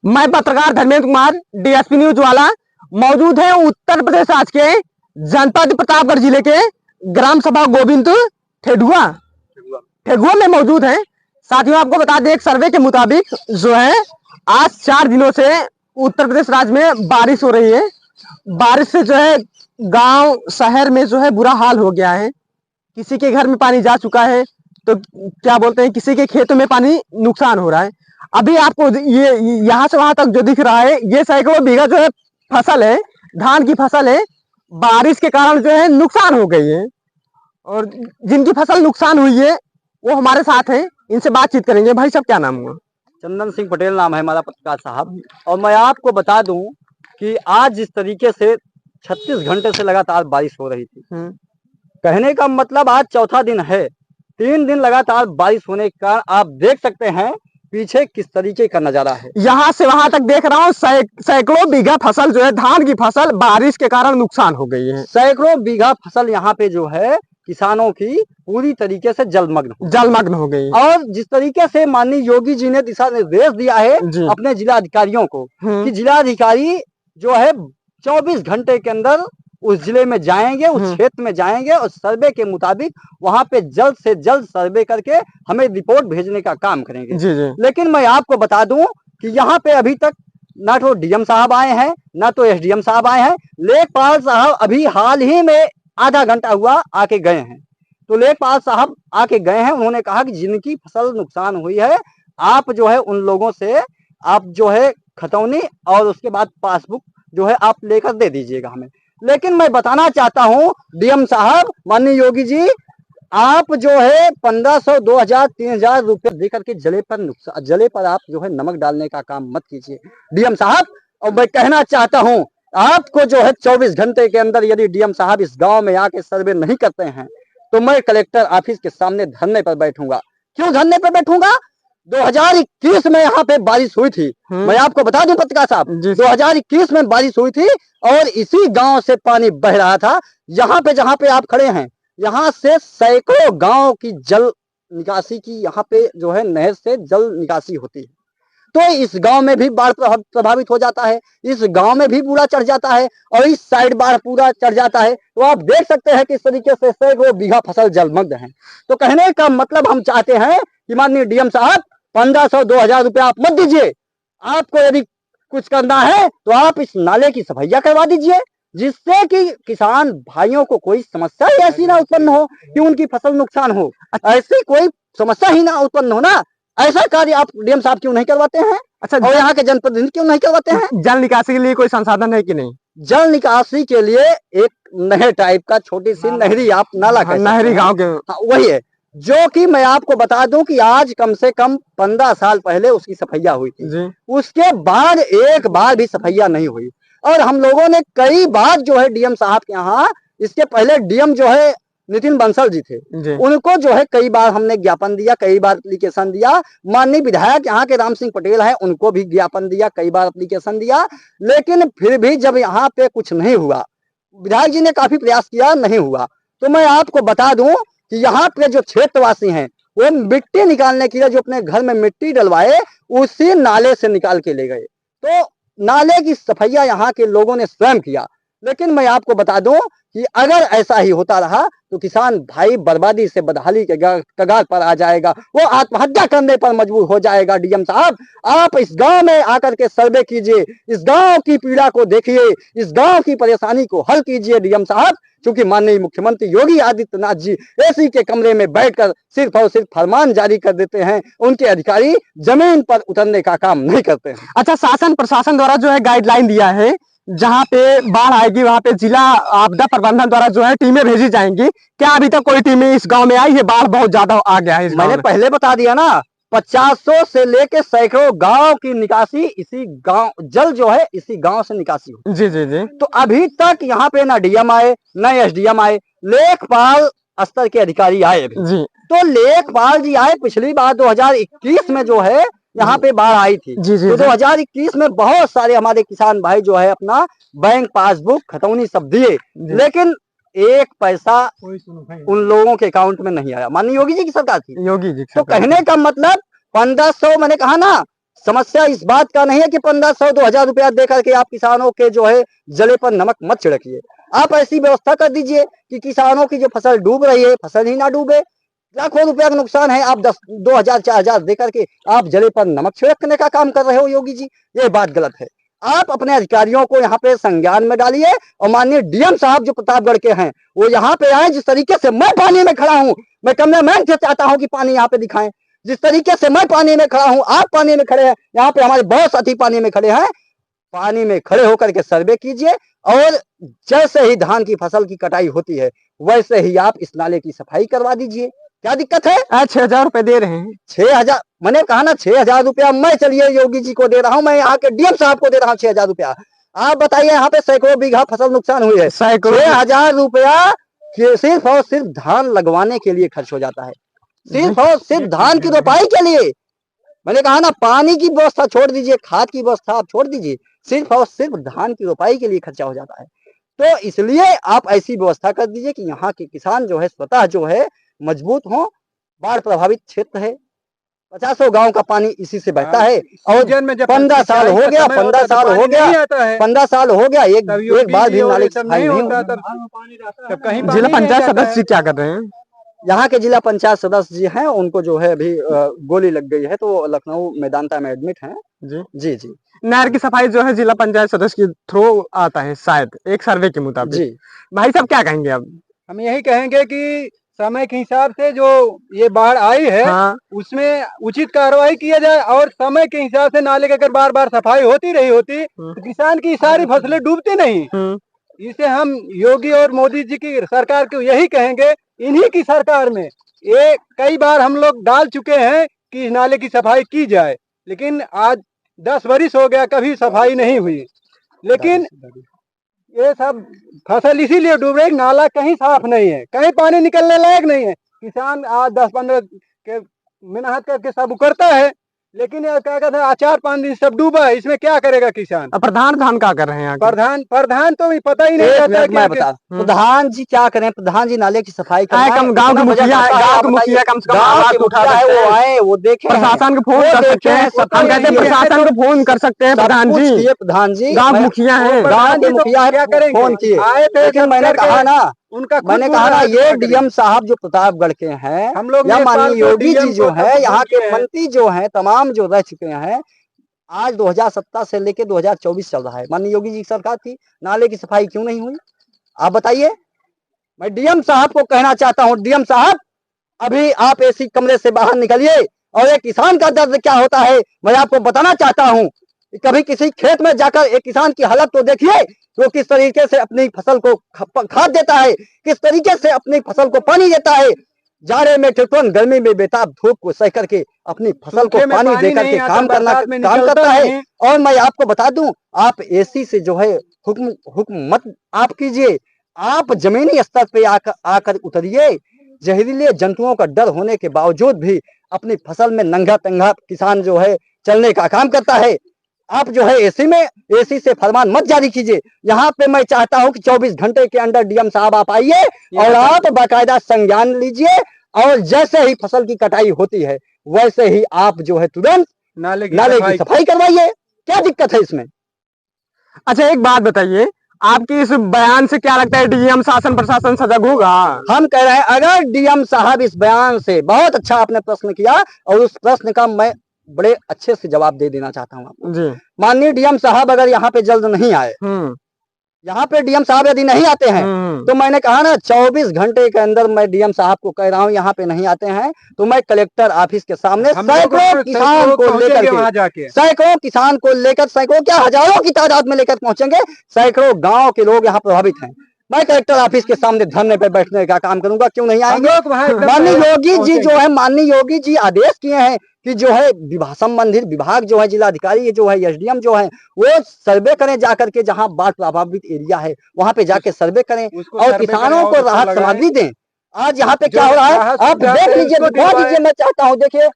मैं पत्रकार Dharmendra Kumar, DSP news वाला, मौजूद है उत्तर प्रदेश राज्य के जनपद प्रतापगढ़ जिले के ग्राम सभा गोविंद ठेडुआ ठेगुआ में मौजूद है। साथियों, आपको बता दें, एक सर्वे के मुताबिक जो है आज 4 दिनों से उत्तर प्रदेश राज्य में बारिश हो रही है। बारिश से जो है गांव शहर में जो है बुरा हाल हो गया है। किसी के घर में पानी जा चुका है, तो क्या बोलते हैं, किसी के खेतों में पानी नुकसान हो रहा है। अभी आपको ये यहाँ से वहां तक जो दिख रहा है, ये सैकड़ों बीघा जो है फसल है, धान की फसल है, बारिश के कारण जो है नुकसान हो गई है। और जिनकी फसल नुकसान हुई है वो हमारे साथ हैं, इनसे बातचीत करेंगे। भाई साहब, क्या नाम हुआ? चंदन सिंह पटेल नाम है हमारा पत्रकार साहब। और मैं आपको बता दूं कि आज जिस तरीके से 36 घंटे से लगातार बारिश हो रही थी, कहने का मतलब आज चौथा दिन है। 3 दिन लगातार बारिश होने के कारण आप देख सकते हैं पीछे किस तरीके का नजारा है। यहाँ से वहां तक देख रहा हूँ, सैकड़ों बीघा फसल जो है धान की फसल बारिश के कारण नुकसान हो गई है। सैकड़ों बीघा फसल यहाँ पे जो है किसानों की पूरी तरीके से जलमग्न हो गई। और जिस तरीके से माननीय योगी जी ने दिशा निर्देश दिया है अपने जिला अधिकारियों को कि जिला अधिकारी जो है 24 घंटे के अंदर उस जिले में जाएंगे, उस क्षेत्र में जाएंगे और सर्वे के मुताबिक वहां पे जल्द से जल्द सर्वे करके हमें रिपोर्ट भेजने का काम करेंगे। लेकिन मैं आपको बता दूं कि यहाँ पे अभी तक ना तो डीएम साहब आए हैं, ना तो एसडीएम साहब आए हैं। लेखपाल साहब अभी हाल ही में आधा घंटा हुआ आके गए हैं। तो लेखपाल साहब आके गए हैं, उन्होंने कहा कि जिनकी फसल नुकसान हुई है आप जो है उन लोगों से आप जो है खतौनी और उसके बाद पासबुक जो है आप लेकर दे दीजिएगा हमें। लेकिन मैं बताना चाहता हूं डीएम साहब, माननीय योगी जी, आप जो है 1500, 2000, 3000 रुपये देकर के जले पर आप जो है नमक डालने का काम मत कीजिए डीएम साहब। और मैं कहना चाहता हूं आपको जो है 24 घंटे के अंदर यदि डीएम साहब इस गांव में आके सर्वे नहीं करते हैं तो मैं कलेक्टर ऑफिस के सामने धरने पर बैठूंगा। क्यों धरने पर बैठूंगा? 2021 में यहाँ पे बारिश हुई थी। मैं आपको बता दूं पत्रकार साहब, 2021 में बारिश हुई थी और इसी गांव से पानी बह रहा था। यहाँ पे जहाँ पे आप खड़े हैं, यहाँ से सैकड़ों गांव की जल निकासी की यहाँ पे जो है नहर से जल निकासी होती है। तो इस गांव में भी बाढ़ प्रभावित हो जाता है, इस गांव में भी पूरा चढ़ जाता है और इस साइड बाढ़ पूरा चढ़ जाता है। तो आप देख सकते हैं किस तरीके से सैकड़ों बीघा फसल जलमग्न है। तो कहने का मतलब हम चाहते हैं कि माननीय डीएम साहब 1500, 2000 रुपया आप मत दीजिए। आपको यदि कुछ करना है तो आप इस नाले की सफाइया करवा दीजिए, जिससे कि किसान भाइयों को कोई समस्या ही ऐसी ना उत्पन्न हो कि उनकी फसल नुकसान हो। ऐसी कोई समस्या ही ना उत्पन्न हो ना, ऐसा कार्य आप डीएम साहब क्यों नहीं करवाते हैं? अच्छा, और यहाँ के जनप्रतिनिधि क्यों नहीं करवाते हैं? जल निकासी के लिए कोई संसाधन है कि नहीं? जल निकासी के लिए एक नहर टाइप का छोटी सी नहरी आप नाला कह सकते हैं। नहरी गांव के वही है, जो कि मैं आपको बता दूं कि आज कम से कम 15 साल पहले उसकी सफाइया हुई थी। उसके बाद एक बार भी सफाइया नहीं हुई। और हम लोगों ने कई बार जो है डीएम साहब के यहाँ, इसके पहले डीएम जो है नितिन बंसल जी थे, उनको जो है कई बार हमने ज्ञापन दिया, कई बार एप्लीकेशन दिया। माननीय विधायक यहाँ के राम सिंह पटेल हैं, उनको भी ज्ञापन दिया, कई बार एप्लीकेशन दिया। लेकिन फिर भी जब यहाँ पे कुछ नहीं हुआ, विधायक जी ने काफी प्रयास किया, नहीं हुआ। तो मैं आपको बता दूं कि यहाँ पे जो क्षेत्रवासी हैं वो मिट्टी निकालने के लिए जो अपने घर में मिट्टी डलवाए उसी नाले से निकाल के ले गए। तो नाले की सफाइया यहाँ के लोगों ने स्वयं किया। लेकिन मैं आपको बता दूं कि अगर ऐसा ही होता रहा तो किसान भाई बर्बादी से बदहाली के कगार पर आ जाएगा, वो आत्महत्या करने पर मजबूर हो जाएगा। डीएम साहब, आप इस गांव में आकर के सर्वे कीजिए, इस गांव की पीड़ा को देखिए, इस गांव की परेशानी को हल कीजिए डीएम साहब। क्योंकि माननीय मुख्यमंत्री योगी आदित्यनाथ जी एसी के कमरे में बैठकर सिर्फ और सिर्फ फरमान जारी कर देते हैं, उनके अधिकारी जमीन पर उतरने का काम नहीं करते हैं। अच्छा, शासन प्रशासन द्वारा जो है गाइडलाइन दिया है, जहाँ पे बाढ़ आएगी वहाँ पे जिला आपदा प्रबंधन द्वारा जो है टीमें भेजी जाएंगी। क्या अभी तक कोई टीमें इस गांव में आई है? बाढ़ बहुत ज्यादा आ गया है इस मैंने पहले बता दिया ना, 500 से लेके सैकड़ों गांव की निकासी इसी गांव, जल जो है इसी गांव से निकासी हो। जी जी जी। तो अभी तक यहाँ पे ना डीएम आए, ना एसडीएम आए, लेखपाल स्तर के अधिकारी आए जी। तो लेखपाल जी आए, पिछली बार 2021 में जो है यहाँ पे बाढ़ आई थी। तो 2021 में बहुत सारे हमारे किसान भाई जो है अपना बैंक पासबुक खतौनी सब दिए, लेकिन एक पैसा उन लोगों के अकाउंट में नहीं आया। माननीय योगी जी की सरकार थी, योगी जी। तो कहने का मतलब 1500, मैंने कहा ना समस्या इस बात का नहीं है कि 1500-2000 रुपया दे करके आप किसानों के जो है जले पर नमक मत छिड़किए। आप ऐसी व्यवस्था कर दीजिए कि किसानों की जो फसल डूब रही है, फसल ही ना डूबे। लाखों रुपया का नुकसान है, आप 2000-4000 दे करके आप जले पर नमक छिड़कने का काम कर रहे हो योगी जी, ये बात गलत है। आप अपने अधिकारियों को यहाँ पे संज्ञान में डालिए और माननीय डीएम साहब जो प्रतापगढ़ के हैं वो यहाँ पे आए। जिस तरीके से मैं पानी में खड़ा हूँ, मैं कैमरामैन से चाहता हूँ कि पानी यहाँ पे दिखाएं। जिस तरीके से मैं पानी में खड़ा हूँ, आप पानी में खड़े हैं, यहाँ पे हमारे बहुत साथी पानी में खड़े हैं। पानी में खड़े होकर के सर्वे कीजिए और जैसे ही धान की फसल की कटाई होती है वैसे ही आप इस नाले की सफाई करवा दीजिए। क्या दिक्कत है? 6000 रुपए दे रहे हैं। 6000, मैंने कहा ना 6000 रुपया मैं चलिए योगी जी को दे रहा हूँ, मैं यहाँ के डीएम साहब को दे रहा हूँ 6000 रुपया। आप बताइए, यहाँ पे सैकड़ों बीघा फसल नुकसान हुई है, 6000 रुपया सिर्फ और सिर्फ धान लगवाने के लिए खर्च हो जाता है, सिर्फ और सिर्फ धान की रोपाई के लिए। मैंने कहा ना, पानी की व्यवस्था छोड़ दीजिए, खाद की व्यवस्था आप छोड़ दीजिए, सिर्फ और सिर्फ धान की रोपाई के लिए खर्चा हो जाता है। तो इसलिए आप ऐसी व्यवस्था कर दीजिए कि यहाँ के किसान जो है स्वतः जो है मजबूत हो। बाढ़ प्रभावित क्षेत्र है, 50 गांव का पानी इसी से बहता है और 15 साल हो गया, 15 साल हो गया, 15 साल हो गया, एक बार भी नाले की सफाई नहीं होता। जिला पंचायत सदस्य क्या कर रहे हैं? यहाँ के जिला पंचायत सदस्य जी हैं, उनको जो है अभी गोली लग गई है तो लखनऊ मेदांता में एडमिट हैं। जी जी जी। नहर की सफाई जो है जिला पंचायत सदस्य के थ्रू आता है शायद, एक सर्वे के मुताबिक। जी भाई साहब क्या कहेंगे अब? हम यही कहेंगे कि समय के हिसाब से जो ये बाढ़ आई है उसमें उचित कार्रवाई किया जाए और समय के हिसाब से नाले की अगर बार बार सफाई होती रही होती तो किसान की सारी फसलें डूबती नहीं। इसे हम योगी और मोदी जी की सरकार को यही कहेंगे, इन्हीं की सरकार में ये कई बार हम लोग डाल चुके हैं कि इस नाले की सफाई की जाए, लेकिन आज 10 वर्ष हो गया कभी सफाई नहीं हुई। लेकिन ये सब फसल इसीलिए डूब रही, नाला कहीं साफ नहीं है, कहीं पानी निकलने लायक नहीं है। किसान आज 10-15 के मेहनत करके सब उकरता है, लेकिन ये क्या कहते हैं 4-5 दिन सब डूबा है, इसमें क्या करेगा किसान? प्रधान धान क्या कर रहे हैं? प्रधान तो पता ही नहीं रहता। मैं बता, प्रधान जी क्या करें? प्रधान जी नाले की सफाई गाँव के मुखिया कम से कम आवाज उठा सकते हैं, वो आए, वो देखें, प्रशासन को फोन कर सकते हैं। हम कहते हैं प्रशासन को फोन कर सकते हैं। प्रधान जी, प्रधान जी गाँव मुखिया है, गाँव के मुखिया क्या करेंगे? फोन किए, आए थे, लेकिन मैंने कहा ना, मैंने कहा ना ये डीएम साहब जो प्रतापगढ़ के हैं, हम लोग या माननीय योगी जी जो है, यहाँ के मंत्री जो हैं तमाम जो रह चुके हैं, आज 2017 से लेके 2024 चल रहा है, माननीय योगी जी की सरकार थी, नाले की सफाई क्यों नहीं हुई? आप बताइए। मैं डीएम साहब को कहना चाहता हूँ, डीएम साहब अभी आप एसी कमरे से बाहर निकलिए और एक किसान का दर्द क्या होता है मैं आपको बताना चाहता हूँ। कभी किसी खेत में जाकर एक किसान की हालत तो देखिए, वो किस तरीके से अपनी फसल को खाद देता है, किस तरीके से अपनी फसल को पानी देता है, जाड़े में ठिठुरन, गर्मी में बेताब धूप को सह करके अपनी फसल को पानी दे करके काम करता है। और मैं आपको बता दूं, आप एसी से जो है हुक्म मत आप कीजिए, आप जमीनी स्तर पे आकर उतरिए। जहरीले जंतुओं का डर होने के बावजूद भी अपनी फसल में नंगा तंगा किसान जो है चलने का काम करता है। आप जो है एसी से फरमान मत जारी कीजिए। यहाँ पे मैं चाहता हूँ कि 24 घंटे के अंदर डीएम साहब आप आइए और आप बाकायदा संज्ञान लीजिए और जैसे ही फसल की कटाई होती है वैसे ही आप जो है तुरंत नाले की सफाई करवाइए। क्या दिक्कत है इसमें? अच्छा एक बात बताइए, आपकी इस बयान से क्या लगता है डीएम शासन प्रशासन सजग होगा? हम कह रहे हैं अगर डीएम साहब इस बयान से, बहुत अच्छा आपने प्रश्न किया और उस प्रश्न का मैं बड़े अच्छे से जवाब दे देना चाहता हूँ आपको जी। माननीय डीएम साहब अगर यहाँ पे जल्द नहीं आए, यहाँ पे डीएम साहब यदि नहीं आते हैं तो मैंने कहा ना 24 घंटे के अंदर मैं डीएम साहब को कह रहा हूँ यहाँ पे नहीं आते हैं तो मैं कलेक्टर ऑफिस के सामने सैकड़ों किसान को लेकर सैकड़ों किसान को लेकर सैकड़ों क्या हजारों की तादाद में लेकर पहुंचेंगे। सैकड़ों गाँव के लोग यहाँ प्रभावित हैं। मैं कलेक्टर ऑफिस के सामने धरने पे बैठने का काम करूंगा, क्यों नहीं आएंगे? माननीय योगी जी जो है, माननीय योगी जी आदेश किए हैं कि जो है विभाग संबंधित विभाग जो है जिलाधिकारी जो है एसडीएम जो है वो सर्वे करें जाकर के, जहां बाढ़ प्रभावित एरिया है वहां पे जाके सर्वे करें और किसानों को राहत सामग्री दें। आज यहाँ पे क्या हो रहा है आप देख लीजिए, दिखा दीजिए। मैं चाहता हूँ देखिए